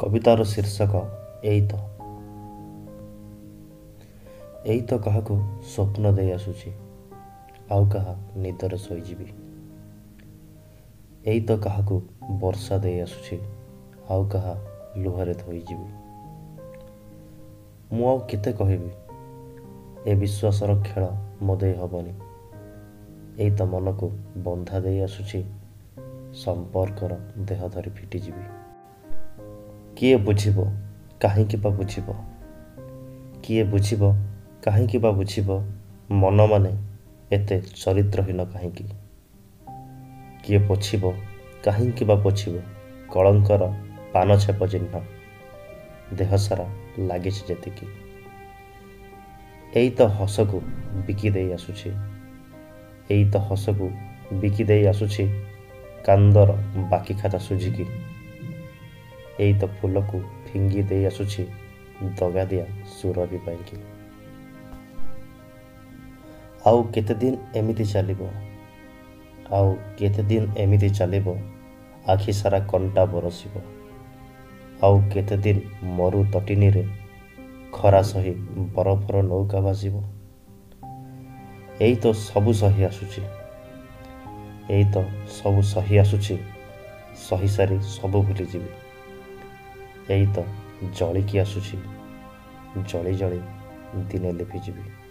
कवितार शीर्षक एई तो काहाकू स्वप्न दे आसुची आउ कहा निदर शोईजिबी। एई तो काहाकू वर्षा दे आसुची आउ कहा लुहरे धोईजिबी। मु आउ केते कहिबी ए विश्वासर खेल मो देई हबनी। एई तो मन को बंधा दे आसुची संपर्कर देह धरी फिटिजिबी। किए बुझिबो काहींकि बा बुझिबो, किए बुझिबो काहींकि बा बुझिबो मन माने एते चरित्रहीन काहींकि। किए पोछिबो काहींकि बा पोछिबो कलंकर पान छेप चिन्ह देह सारा लागिछि जेतिकी। एई तो हसकू बिकी देई आसुछि, एई तो हसकू बिकी देई आसुछि कांदर बाकी खाता सुझिकी। एई तो फूल को फिंगी दे आसुछि दगा दिया सुरभि पाइकी। आउ केते दिन एमिति चलिबो, आउ केते दिन एमिति चलिबो आखि सारा कंटा बरसिबो। आउ केते दिन मरु तटिनी रे खरा सही बरफर नौका भासिबो। एई तो सबु सही आसुछि, एई तो सबु सही आसुछि सही सारी सबु भूली जीवी। एई तो जलिकी आसुछि जली जली दिने लिभिजिबी।